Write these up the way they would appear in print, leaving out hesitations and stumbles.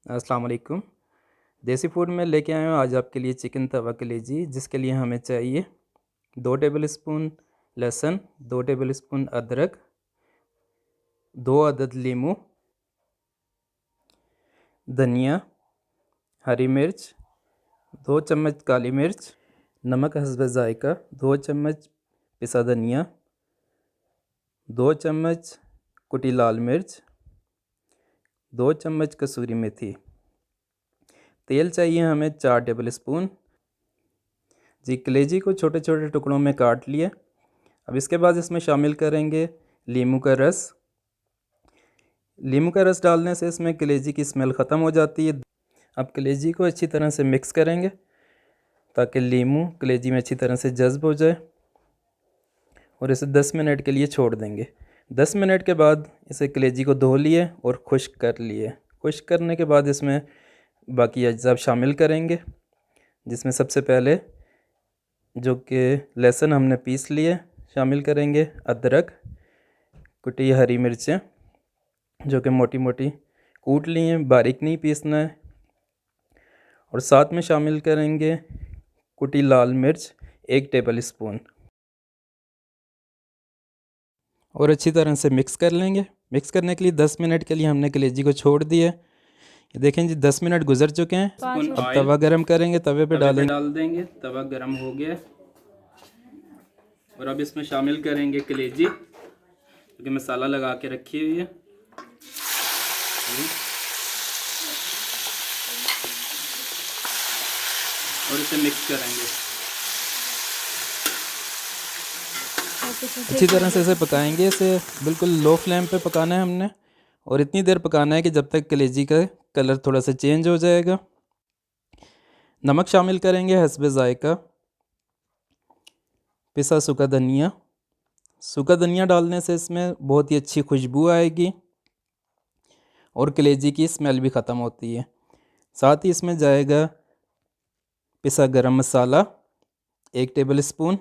अस्सलाम वालेकुम। देसी फूड में लेके आया हूँ आज आपके लिए चिकन तवा कलेजी, जिसके लिए हमें चाहिए 2 टेबल स्पून लहसुन, 2 टेबल स्पून अदरक, 2 अदद लीमू, धनिया, हरी मिर्च, 2 चम्मच काली मिर्च, नमक हस्ब ज़ायका, 2 चम्मच पिसा धनिया, 2 चम्मच कुटी लाल मिर्च, 2 चम्मच कसूरी मेथी। तेल चाहिए हमें 4 टेबल स्पून। जी, कलेजी को छोटे छोटे टुकड़ों में काट लिए। अब इसके बाद इसमें शामिल करेंगे लीमू का रस। लीमू का रस डालने से इसमें कलेजी की स्मेल ख़त्म हो जाती है। अब कलेजी को अच्छी तरह से मिक्स करेंगे ताकि लीमू कलेजी में अच्छी तरह से जज़्ब हो जाए और इसे 10 मिनट के लिए छोड़ देंगे। 10 मिनट के बाद इसे कलेजी को धो लिए और खुश्क कर लिए। खुश्क करने के बाद इसमें बाकी अज्जा शामिल करेंगे, जिसमें सबसे पहले जो कि लहसुन हमने पीस लिए शामिल करेंगे, अदरक, कुटी हरी मिर्चें जो कि मोटी मोटी कूट ली हैं, बारीक नहीं पीसना है, और साथ में शामिल करेंगे कुटी लाल मिर्च 1 टेबल स्पून और अच्छी तरह से मिक्स कर लेंगे। मिक्स करने के लिए 10 मिनट के लिए हमने कलेजी को छोड़ दिया। ये देखें जी, 10 मिनट गुजर चुके हैं। अब तवा गरम करेंगे, तवे पे डाल देंगे। तवा गरम हो गया और अब इसमें शामिल करेंगे कलेजी क्योंकि मसाला लगा के रखी हुई है। और इसे मिक्स करेंगे, अच्छी तरह से इसे पकाएंगे। इसे बिल्कुल लो फ्लेम पे पकाना है हमने, और इतनी देर पकाना है कि जब तक कलेजी का कलर थोड़ा सा चेंज हो जाएगा। नमक शामिल करेंगे हस्बे ज़ायका, पिसा सूखा धनिया। सूखा धनिया डालने से इसमें बहुत ही अच्छी खुशबू आएगी और कलेजी की स्मेल भी ख़त्म होती है। साथ ही इसमें जाएगा पिसा गरम मसाला 1 टेबल स्पून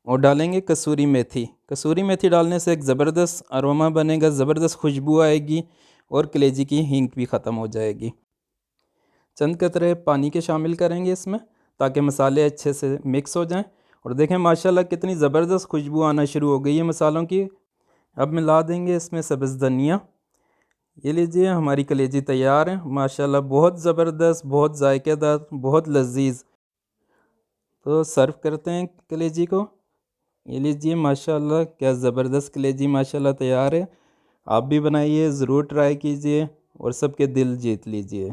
और डालेंगे कसूरी मेथी। कसूरी मेथी डालने से एक ज़बरदस्त अरोमा बनेगा, ज़बरदस्त खुशबू आएगी और कलेजी की हींग भी ख़त्म हो जाएगी। चंद कतरे पानी के शामिल करेंगे इसमें ताकि मसाले अच्छे से मिक्स हो जाएं। और देखें माशाल्लाह कितनी ज़बरदस्त खुशबू आना शुरू हो गई है मसालों की। अब मिला देंगे इसमें सब्ज़ धनिया। ये लीजिए, हमारी कलेजी तैयार है माशाल्लाह, बहुत ज़बरदस्त, बहुत जायकेदार, बहुत लजीज। तो सर्व करते हैं कलेजी को। ये लीजिए माशाल्लाह, क्या ज़बरदस्त कलेजी माशाल्लाह तैयार है। आप भी बनाइए, ज़रूर ट्राई कीजिए और सबके दिल जीत लीजिए।